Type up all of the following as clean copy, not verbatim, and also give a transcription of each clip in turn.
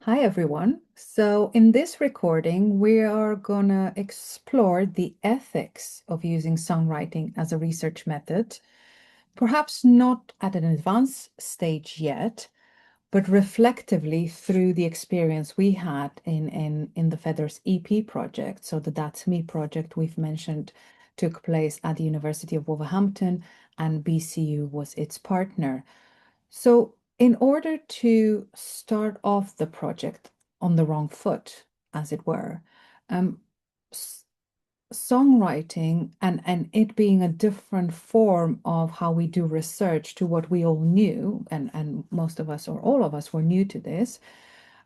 Hi, everyone. So, in this recording, we are going to explore the ethics of using songwriting as a research method, perhaps not at an advanced stage yet, but reflectively through the experience we had in the Feathers EP project. So, the That's Me project we've mentioned took place at the University of Wolverhampton, and BCU was its partner. So, in order to start off the project on the wrong foot, as it were, um, s- songwriting and it being a different form of how we do research to what we all knew, and most of us or all of us were new to this.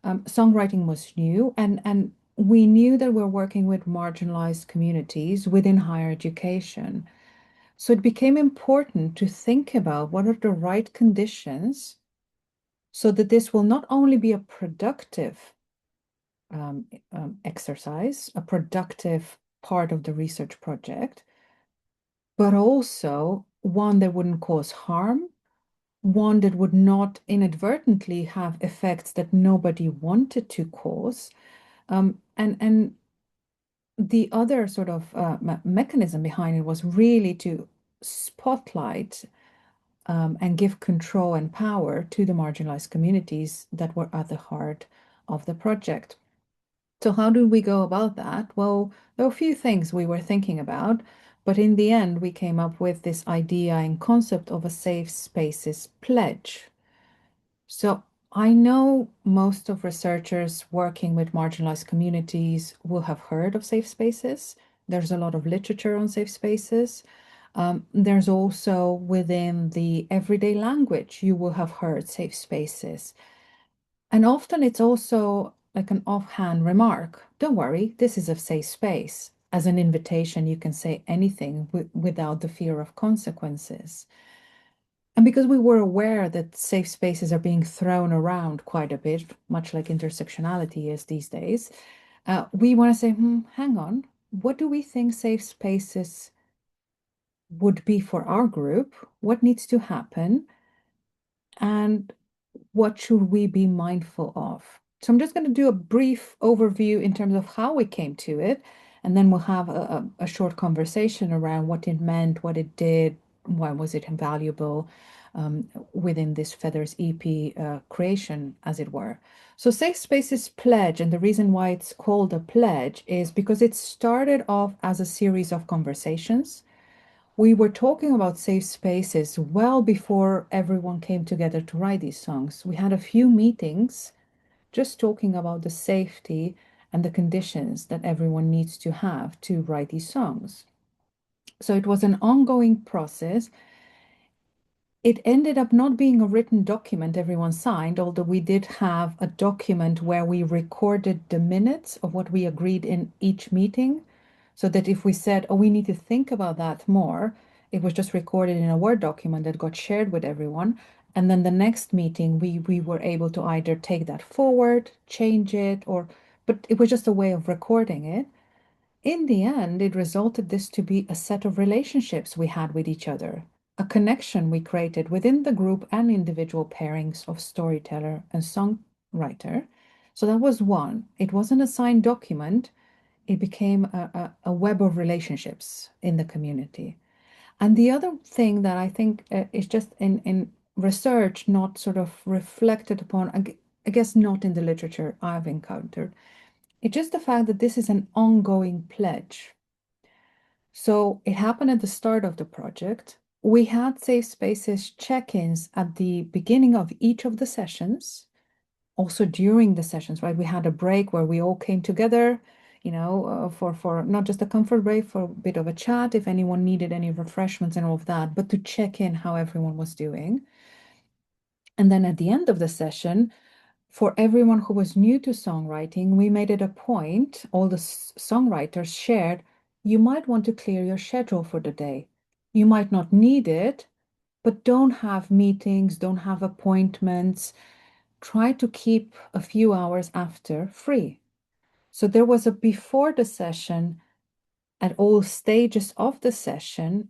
Songwriting was new, and we knew that we're working with marginalized communities within higher education. So it became important to think about what are the right conditions so that this will not only be a productive exercise, a productive part of the research project, but also one that wouldn't cause harm, one that would not inadvertently have effects that nobody wanted to cause. And the other sort of mechanism behind it was really to spotlight and give control and power to the marginalized communities that were at the heart of the project. So, how did we go about that? Well, there were a few things we were thinking about, but in the end, we came up with this idea and concept of a safe spaces pledge. So, I know most of researchers working with marginalized communities will have heard of safe spaces. There's a lot of literature on safe spaces. There's also within the everyday language, you will have heard safe spaces. And often it's also like an offhand remark. Don't worry, this is a safe space. As an invitation, you can say anything without the fear of consequences. And because we were aware that safe spaces are being thrown around quite a bit, much like intersectionality is these days, we want to say, hang on, what do we think safe spaces would be for our group? What needs to happen? And what should we be mindful of? So I'm just going to do a brief overview in terms of how we came to it, and then we'll have a short conversation around what it meant, what it did, why was it invaluable within this Feathers EP creation, as it were. So Safe Spaces Pledge, and the reason why it's called a pledge is because it started off as a series of conversations. We were talking about safe spaces well before everyone came together to write these songs. We had a few meetings just talking about the safety and the conditions that everyone needs to have to write these songs. So it was an ongoing process. It ended up not being a written document everyone signed, although we did have a document where we recorded the minutes of what we agreed in each meeting, so that if we said, oh, we need to think about that more, it was just recorded in a Word document that got shared with everyone. And then the next meeting, we were able to either take that forward, change it, but it was just a way of recording it. In the end, it resulted this to be a set of relationships we had with each other, a connection we created within the group and individual pairings of storyteller and songwriter. So that was one. It wasn't a signed document, it became a web of relationships in the community. And the other thing that I think is just in research, not sort of reflected upon, I guess not in the literature I've encountered, it's just the fact that this is an ongoing pledge. So it happened at the start of the project. We had safe spaces check-ins at the beginning of each of the sessions, also during the sessions, right? We had a break where we all came together, for not just a comfort break, for a bit of a chat, if anyone needed any refreshments and all of that, but to check in how everyone was doing. And then at the end of the session, for everyone who was new to songwriting, we made it a point, all the songwriters shared, you might want to clear your schedule for the day. You might not need it, but don't have meetings, don't have appointments. Try to keep a few hours after free. So there was a before the session, at all stages of the session,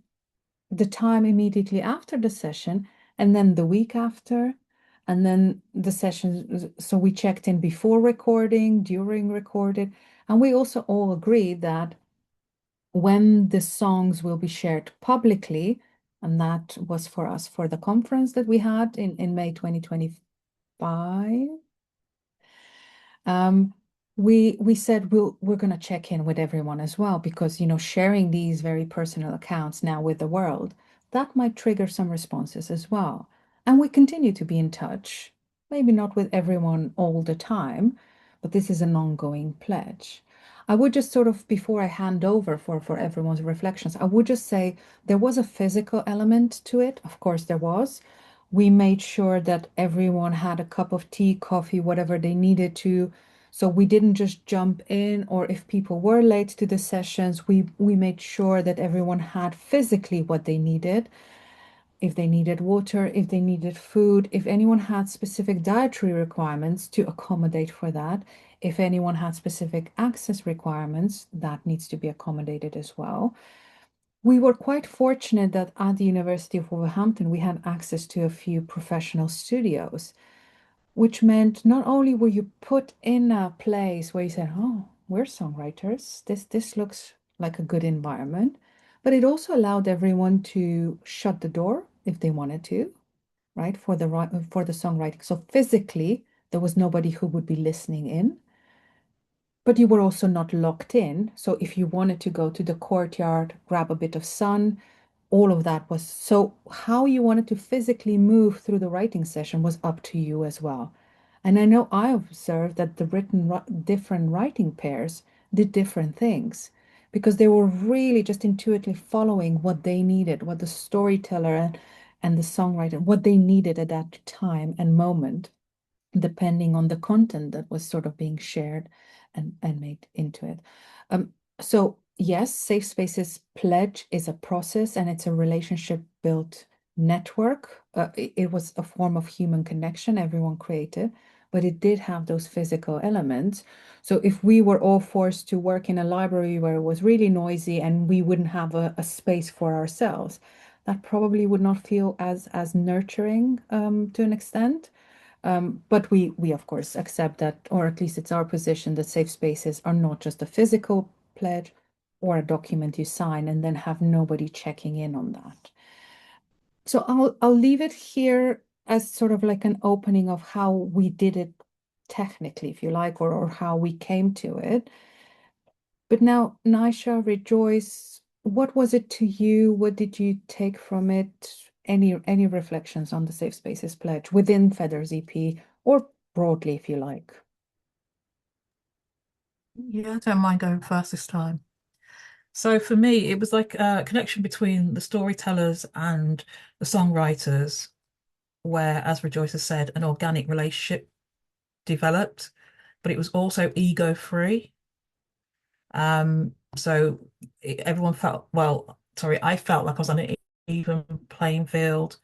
the time immediately after the session, and then the week after, And then the sessions, so we checked in before recording, during recorded, and we also all agreed that when the songs will be shared publicly, and that was for us for the conference that we had in May 2025. Um, we said we're gonna check in with everyone as well because sharing these very personal accounts now with the world, that might trigger some responses as well. And we continue to be in touch, maybe not with everyone all the time, but this is an ongoing pledge. I would just sort of, before I hand over for everyone's reflections, I would just say there was a physical element to it. Of course, there was. We made sure that everyone had a cup of tea, coffee, whatever they needed to. So we didn't just jump in, or if people were late to the sessions, we made sure that everyone had physically what they needed. If they needed water, if they needed food, if anyone had specific dietary requirements to accommodate for that, if anyone had specific access requirements, that needs to be accommodated as well. We were quite fortunate that at the University of Wolverhampton, we had access to a few professional studios, which meant not only were you put in a place where you said, "Oh, we're songwriters. This looks like a good environment," but it also allowed everyone to shut the door if they wanted to, right? For the songwriting. So physically, there was nobody who would be listening in. But you were also not locked in. So if you wanted to go to the courtyard, grab a bit of sun, all of that was so how you wanted to physically move through the writing session was up to you as well. And I know I observed that the different writing pairs did different things because they were really just intuitively following what they needed, what the storyteller and the songwriter, what they needed at that time and moment, depending on the content that was sort of being shared and made into it. Um, so yes, Safe Spaces Pledge is a process and it's a relationship built network. It was a form of human connection everyone created, but it did have those physical elements. So if we were all forced to work in a library where it was really noisy and we wouldn't have a space for ourselves, that probably would not feel as nurturing to an extent. But we of course accept that, or at least it's our position that safe spaces are not just a physical pledge or a document you sign and then have nobody checking in on that. So I'll leave it here as sort of like an opening of how we did it technically, if you like, or how we came to it. But now, Naisha, Rejoice, what was it to you? What did you take from it? Any reflections on the Safe Spaces Pledge within Feathers EP or broadly, if you like? Yeah, I don't mind going first this time. So for me, it was like a connection between the storytellers and the songwriters, where, as Rejoice has said, an organic relationship developed, but it was also ego-free. So everyone felt, well, sorry, I felt like I was on an even playing field.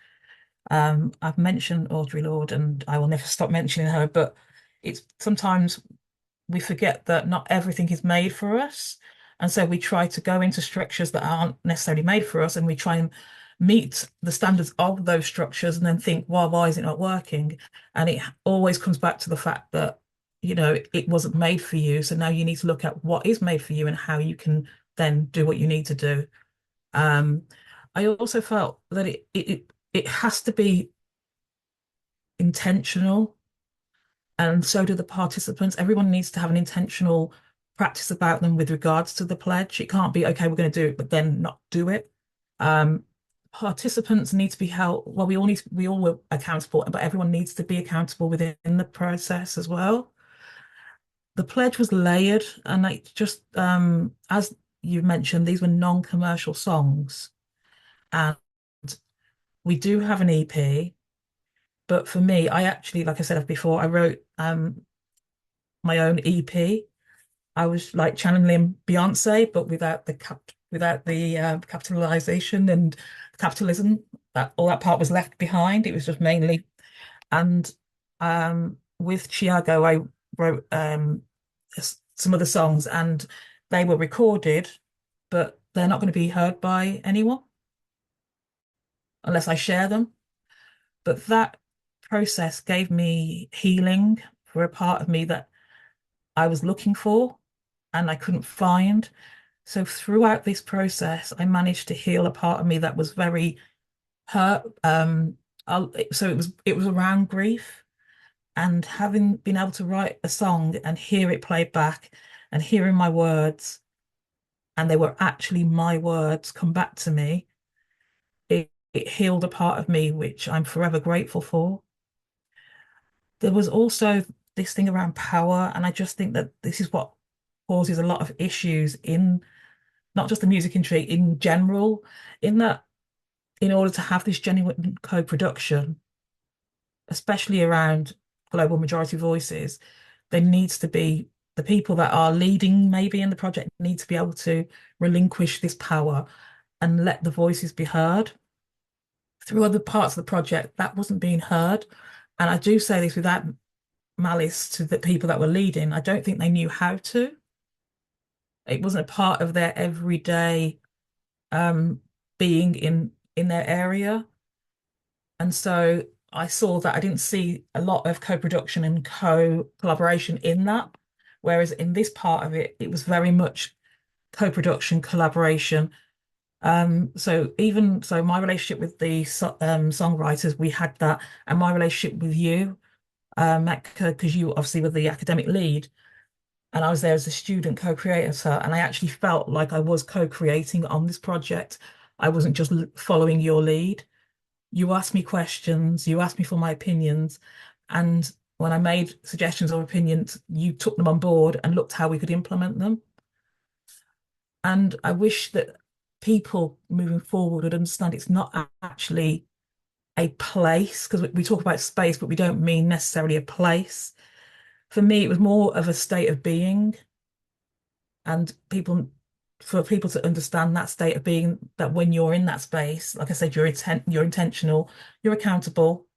I've mentioned Audre Lorde, and I will never stop mentioning her, but it's sometimes we forget that not everything is made for us. And so we try to go into structures that aren't necessarily made for us, and we try and meet the standards of those structures and then think, well, why is it not working? And it always comes back to the fact that, it wasn't made for you. So now you need to look at what is made for you and how you can then do what you need to do. Um, I also felt that it has to be intentional, and so do the participants. Everyone needs to have an intentional practice about them with regards to the pledge. It can't be, okay, we're going to do it, but then not do it. Um, Participants need to be held, well, we all were accountable, but everyone needs to be accountable within the process as well. The pledge was layered, and like just as you mentioned, these were non-commercial songs. And we do have an EP, but for me, I actually, like I said before, I wrote my own EP. I was like channeling Beyonce, but without the capitalization and capitalism. That all that part was left behind. It was just mainly, and with Chiago, I wrote some of the songs, and they were recorded, but they're not going to be heard by anyone unless I share them. But that process gave me healing for a part of me that I was looking for and I couldn't find. So throughout this process, I managed to heal a part of me that was very hurt. So it was around grief, and having been able to write a song and hear it played back and hearing my words, and they were actually my words come back to me, it healed a part of me which I'm forever grateful for. There was also this thing around power, and I just think that this is what causes a lot of issues in not just the music industry in general, in that in order to have this genuine co-production, especially around global majority voices, there needs to be the people that are leading maybe in the project need to be able to relinquish this power and let the voices be heard. Through other parts of the project, that wasn't being heard. And I do say this without malice to the people that were leading. I don't think they knew how to. It wasn't a part of their everyday um, being in their area. And so I saw that I didn't see a lot of co-production and co-collaboration in that. Whereas in this part of it, it was very much co-production, collaboration. So even so, my relationship with the songwriters, we had that, and my relationship with you, because you obviously were the academic lead, and I was there as a student co-creator, and I actually felt like I was co-creating on this project. I wasn't just following your lead. You asked me questions, you asked me for my opinions, and when I made suggestions or opinions, you took them on board and looked how we could implement them. And I wish that people moving forward would understand it's not actually a place, because we talk about space, but we don't mean necessarily a place. For me, it was more of a state of being, and for people to understand that state of being, that when you're in that space, like I said, you're intentional, you're accountable,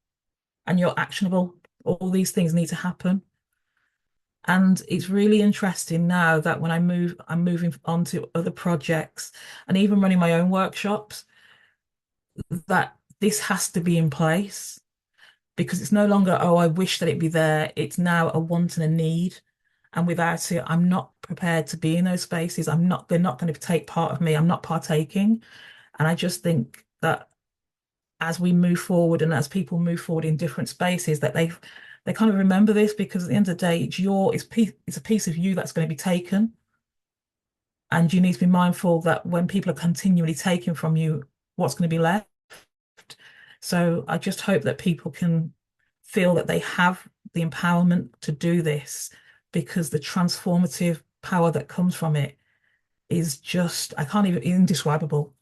and you're actionable. All these things need to happen. And it's really interesting now that when I'm moving on to other projects and even running my own workshops, that this has to be in place, because it's no longer, oh, I wish that it'd be there. It's now a want and a need. And without it, I'm not prepared to be in those spaces. They're not going to take part of me. I'm not partaking. And I just think that as we move forward and as people move forward in different spaces, that they kind of remember this, because at the end of the day, it's a piece of you that's going to be taken. And you need to be mindful that when people are continually taking from you, what's going to be left. So I just hope that people can feel that they have the empowerment to do this, because the transformative power that comes from it is just, I can't even, indescribable.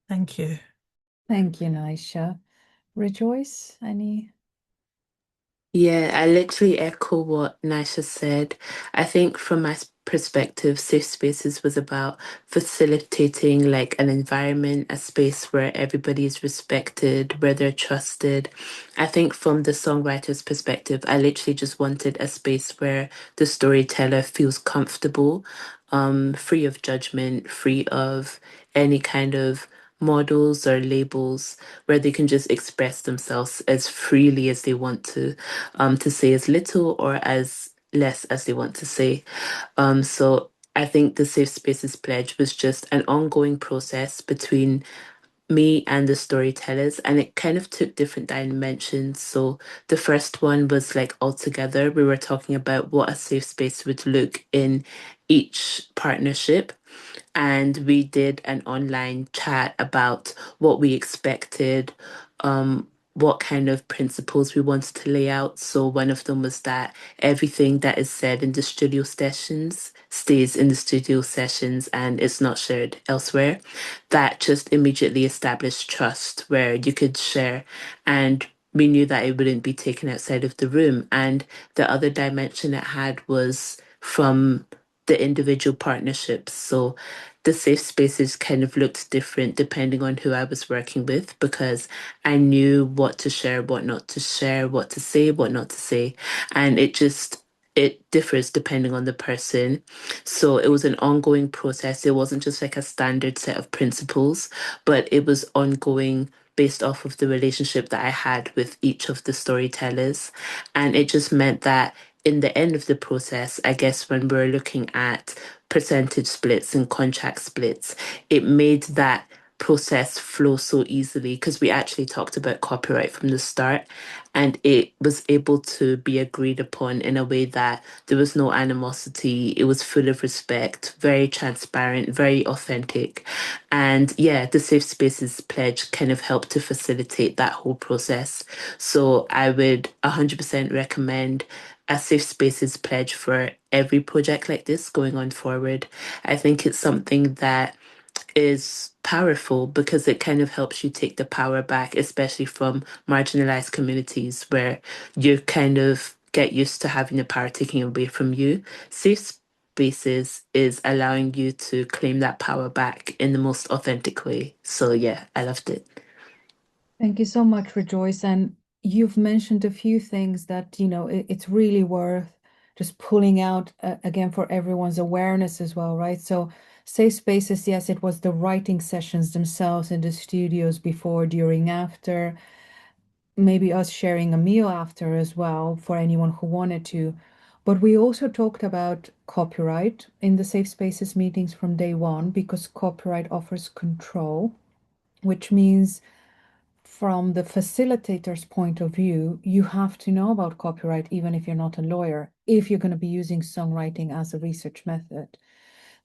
Thank you. Thank you, Naisha. Rejoice, any? Yeah, I literally echo what Nisha said. I think from my perspective, safe spaces was about facilitating like an environment, a space where everybody is respected, where they're trusted. I think from the songwriter's perspective, I literally just wanted a space where the storyteller feels comfortable, free of judgment, free of any kind of models or labels, where they can just express themselves as freely as they want to say as little or as less as they want to say. So I think the Safe Spaces Pledge was just an ongoing process between me and the storytellers, and it kind of took different dimensions. So the first one was like all together, we were talking about what a safe space would look in each partnership. And we did an online chat about what we expected, what kind of principles we wanted to lay out. So one of them was that everything that is said in the studio sessions stays in the studio sessions and it's not shared elsewhere. That just immediately established trust where you could share, and we knew that it wouldn't be taken outside of the room. And the other dimension it had was from the individual partnerships. So the safe spaces kind of looked different depending on who I was working with, because I knew what to share, what not to share, what to say, what not to say. And it differs depending on the person. So it was an ongoing process. It wasn't just like a standard set of principles, but it was ongoing based off of the relationship that I had with each of the storytellers. And it just meant that in the end of the process, I guess when we're looking at percentage splits and contract splits, it made that process flow so easily because we actually talked about copyright from the start, and it was able to be agreed upon in a way that there was no animosity. It was full of respect, very transparent, very authentic. And yeah, the Safe Spaces pledge kind of helped to facilitate that whole process. So I would 100% recommend a Safe Spaces pledge for every project like this going on forward. I think it's something that is powerful because it kind of helps you take the power back, especially from marginalized communities where you kind of get used to having the power taken away from you. Safe spaces is allowing you to claim that power back in the most authentic way. So yeah, I loved it. Thank you so much, Rejoice. And you've mentioned a few things that, it's really worth just pulling out again for everyone's awareness as well, right? So, safe spaces, yes, it was the writing sessions themselves in the studios before, during, after, maybe us sharing a meal after as well for anyone who wanted to. But we also talked about copyright in the safe spaces meetings from day one because copyright offers control, which means from the facilitator's point of view, you have to know about copyright, even if you're not a lawyer, if you're going to be using songwriting as a research method.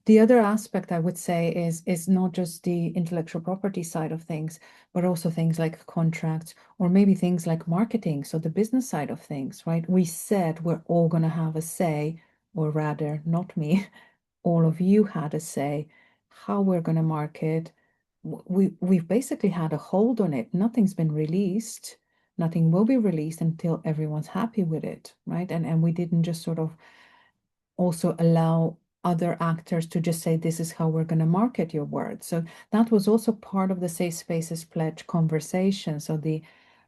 The other aspect I would say is not just the intellectual property side of things, but also things like contracts or maybe things like marketing. So the business side of things, right? We said we're all going to have a say, or rather, not me, all of you had a say how we're going to market. We've basically had a hold on it. Nothing's been released. Nothing will be released until everyone's happy with it, right? And we didn't just sort of also allow other actors to just say this is how we're going to market your word. So that was also part of the Safe Spaces Pledge conversation. So the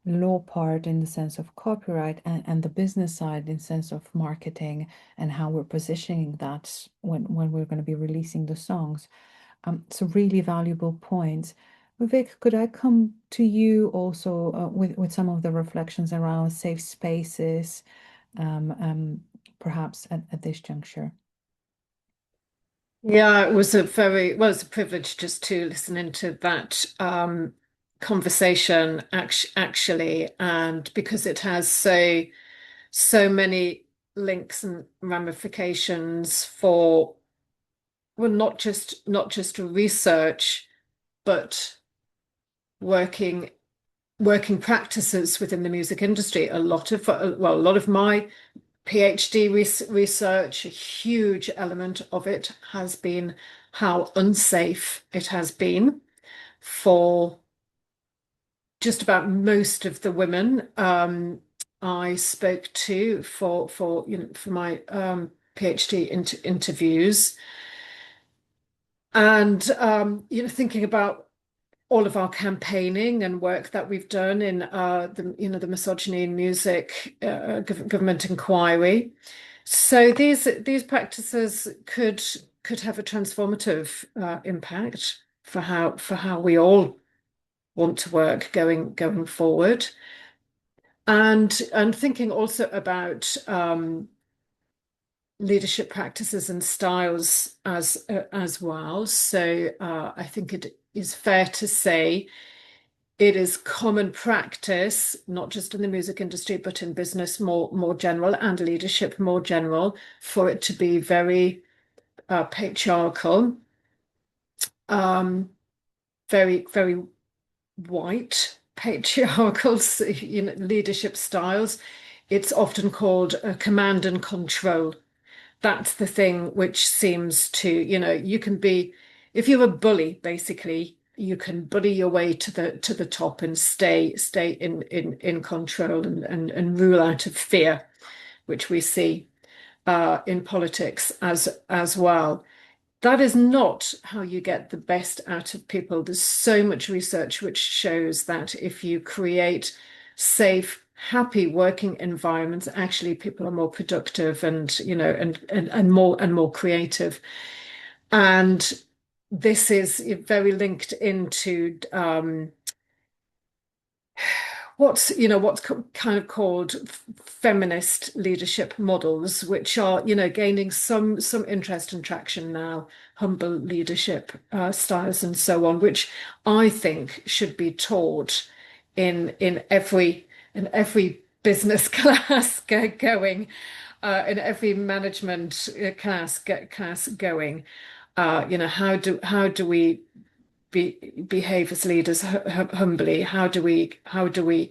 law part in the sense of copyright and the business side in sense of marketing and how we're positioning that when we're going to be releasing the songs. So really valuable points. Vivek, could I come to you also with some of the reflections around safe spaces, um, um, perhaps at this juncture? Yeah, it was it's a privilege just to listen into that conversation actually, and because it has so many links and ramifications for well, not just research, but working working practices within the music industry. A lot of my PhD research, a huge element of it has been how unsafe it has been for just about most of the women I spoke to for my PhD interviews, and thinking about all of our campaigning and work that we've done in the misogyny in music government inquiry. So these practices could have a transformative impact for how we all want to work going forward, and thinking also about leadership practices and styles as well. So I think it is fair to say it is common practice, not just in the music industry, but in business more general and leadership more general, for it to be very patriarchal, um, very white patriarchal, leadership styles. It's often called command and control. That's the thing which seems to, you can be, if you're a bully, basically, you can bully your way to the top and stay in control and rule out of fear, which we see in politics as well. That is not how you get the best out of people. There's so much research which shows that if you create safe, happy working environments, actually people are more productive and and more creative. And this is very linked into what's kind of called feminist leadership models, which are gaining some interest and traction now, humble leadership styles and so on, which I think should be taught in every business class going, in every management class going. How do we behave as leaders humbly? How do we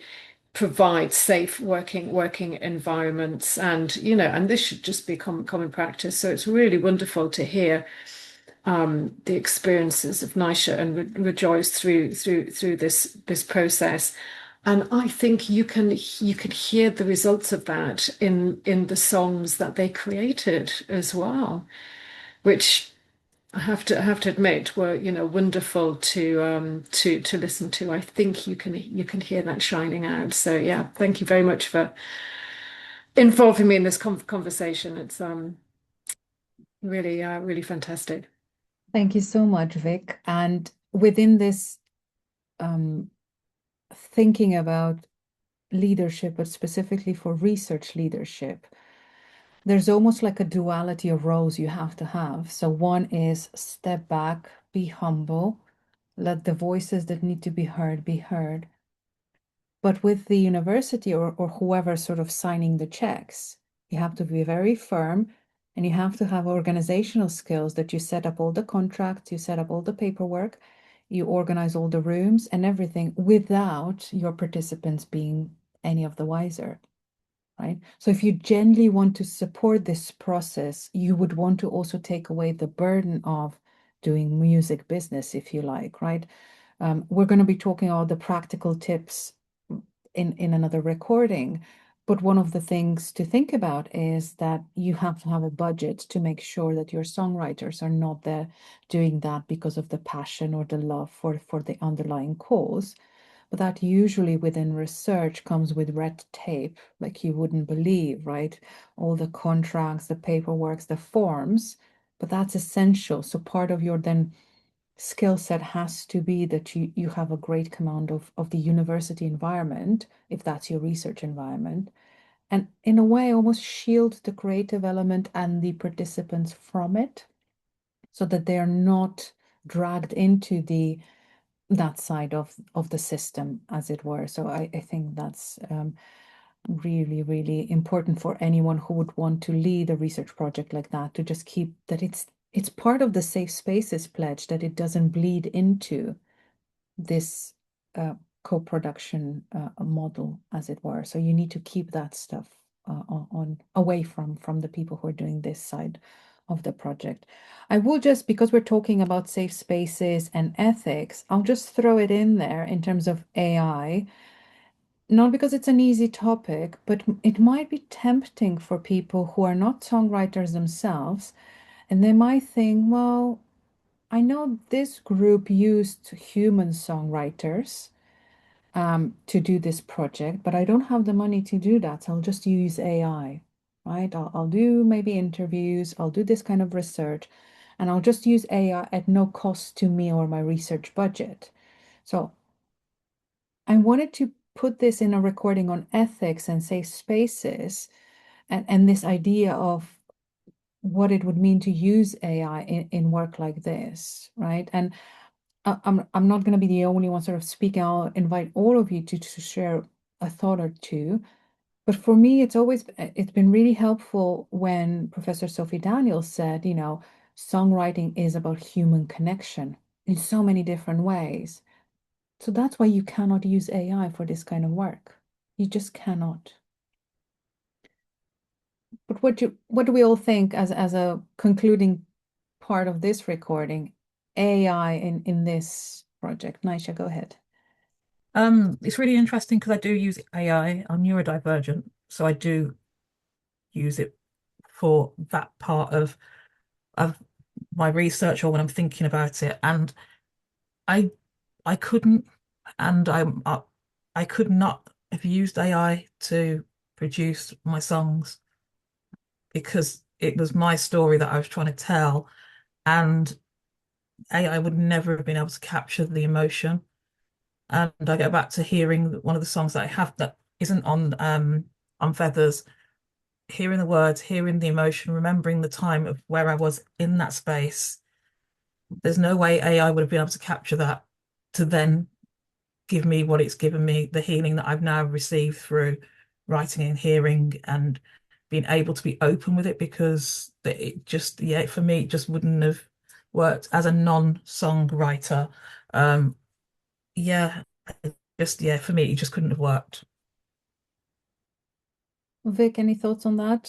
provide safe working environments? And this should just become common practice. So it's really wonderful to hear the experiences of Nisha and rejoice through this process. And I think you can hear the results of that in the songs that they created as well, which I have to admit were wonderful to listen to. I think you can hear that shining out. So yeah, thank you very much for involving me in this conversation. It's really fantastic. Thank you so much, Vic. And within this um, thinking about leadership, but specifically for research leadership, there's almost like a duality of roles you have to have. So one is step back, be humble, let the voices that need to be heard be heard. But with the university or whoever sort of signing the checks, you have to be very firm and you have to have organizational skills that you set up all the contracts, you set up all the paperwork, you organize all the rooms and everything without your participants being any of the wiser, right? So if you genuinely want to support this process, you would want to also take away the burden of doing music business, if you like, right? We're going to be talking about the practical tips in another recording. But one of the things to think about is that you have to have a budget to make sure that your songwriters are not there doing that because of the passion or the love for the underlying cause. But that usually within research comes with red tape, like you wouldn't believe, right? All the contracts, the paperwork, the forms, but that's essential. So part of your then skill set has to be that you have a great command of the university environment, if that's your research environment, and in a way almost shield the creative element and the participants from it so that they are not dragged into that side of the system, as it were. So I think that's really, really important for anyone who would want to lead a research project like that, to just keep that it's part of the Safe Spaces pledge, that it doesn't bleed into this co-production model, as it were. So you need to keep that stuff on away from the people who are doing this side of the project. I will just, because we're talking about safe spaces and ethics, I'll just throw it in there in terms of AI, not because it's an easy topic, but it might be tempting for people who are not songwriters themselves, and they might think, well, I know this group used human songwriters to do this project, but I don't have the money to do that. So I'll just use AI, right? I'll do maybe interviews, I'll do this kind of research, and I'll just use AI at no cost to me or my research budget. So I wanted to put this in a recording on ethics and safe spaces, and this idea of what it would mean to use AI in work like this, right? And I'm not going to be the only one sort of speaking. I'll invite all of you to share a thought or two. But for me, it's been really helpful when Professor Sophie Daniels said, songwriting is about human connection in so many different ways. So that's why you cannot use AI for this kind of work. You just cannot. But what do we all think as a concluding part of this recording, AI in this project? Nisha, go ahead. It's really interesting because I do use AI. I'm neurodivergent, so I do use it for that part of my research or when I'm thinking about it. And I I couldn't, and I could not have used AI to produce my songs because it was my story that I was trying to tell, and AI would never have been able to capture the emotion. And I go back to hearing one of the songs that I have that isn't on Feathers, hearing the words, hearing the emotion, remembering the time of where I was in that space. There's no way AI would have been able to capture that to then give me what it's given me, the healing that I've now received through writing and hearing and being able to be open with it, because it just, yeah, for me, it just wouldn't have worked as a non-songwriter. Um, yeah, just, yeah, for me, it just couldn't have worked. Vic, any thoughts on that?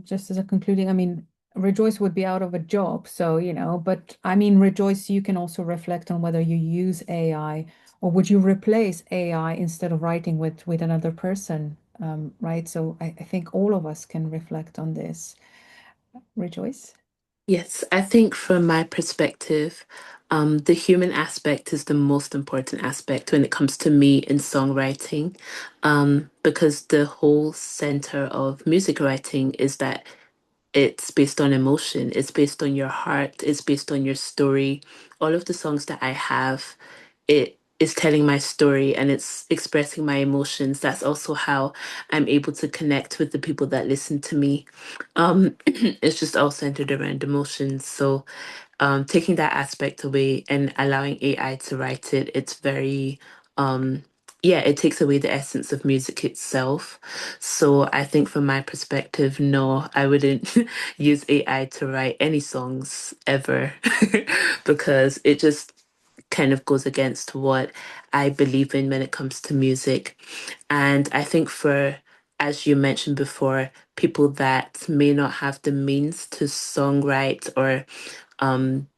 Just as a concluding, I mean, Rejoice would be out of a job, so but I mean, Rejoice, you can also reflect on whether you use AI or would you replace AI instead of writing with another person, right? So I think all of us can reflect on this. Rejoice? Yes, I think from my perspective, the human aspect is the most important aspect when it comes to me in songwriting, because the whole center of music writing is that it's based on emotion, it's based on your heart, it's based on your story. All of the songs that I have, it is telling my story and it's expressing my emotions. That's also how I'm able to connect with the people that listen to me. It's just all centered around emotions. So taking that aspect away and allowing AI to write it, it's very, yeah, it takes away the essence of music itself. So I think from my perspective, no, I wouldn't use AI to write any songs ever because it just kind of goes against what I believe in when it comes to music. And I think for, as you mentioned before, people that may not have the means to songwrite or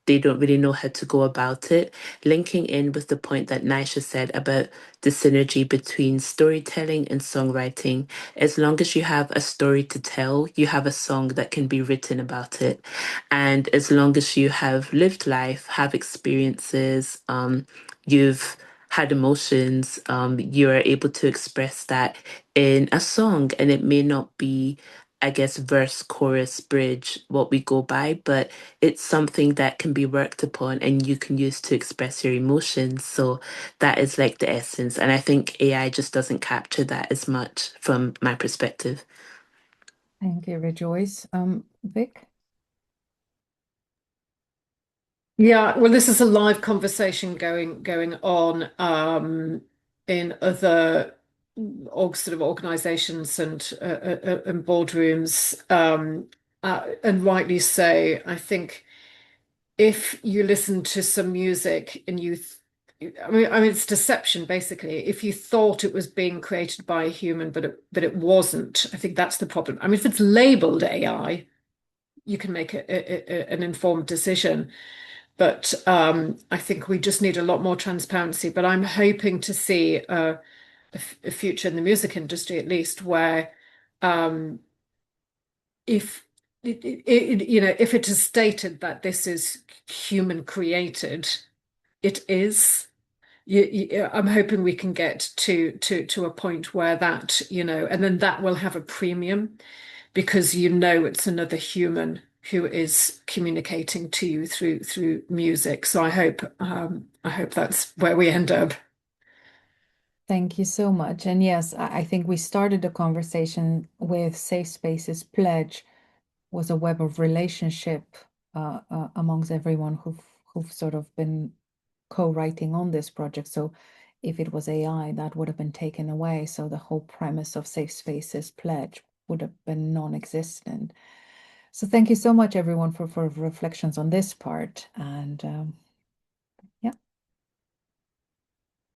they don't really know how to go about it. Linking in with the point that Nisha said about the synergy between storytelling and songwriting, as long as you have a story to tell, you have a song that can be written about it. And as long as you have lived life, have experiences, you've had emotions, you are able to express that in a song. And it may not be, I guess, verse, chorus, bridge, what we go by, but it's something that can be worked upon and you can use to express your emotions. So that is like the essence. And I think AI just doesn't capture that as much from my perspective. Thank you, Rejoice. Vic? Yeah, well, this is a live conversation going on in other sort of organizations and boardrooms, and rightly so. I think if you listen to some music and I mean, it's deception basically. If you thought it was being created by a human, but it wasn't, I think that's the problem. I mean, if it's labeled AI, you can make an informed decision. But I think we just need a lot more transparency. But I'm hoping to see a future in the music industry, at least, where um, if if it is stated that this is human created, it is. I'm hoping we can get to a point where that, and then that will have a premium because it's another human who is communicating to you through music. So I hope that's where we end up. Thank you so much. And yes, I think we started the conversation with Safe Spaces Pledge was a web of relationship amongst everyone who've sort of been co-writing on this project. So if it was AI, that would have been taken away. So the whole premise of Safe Spaces Pledge would have been non-existent. So thank you so much, everyone, for reflections on this part. And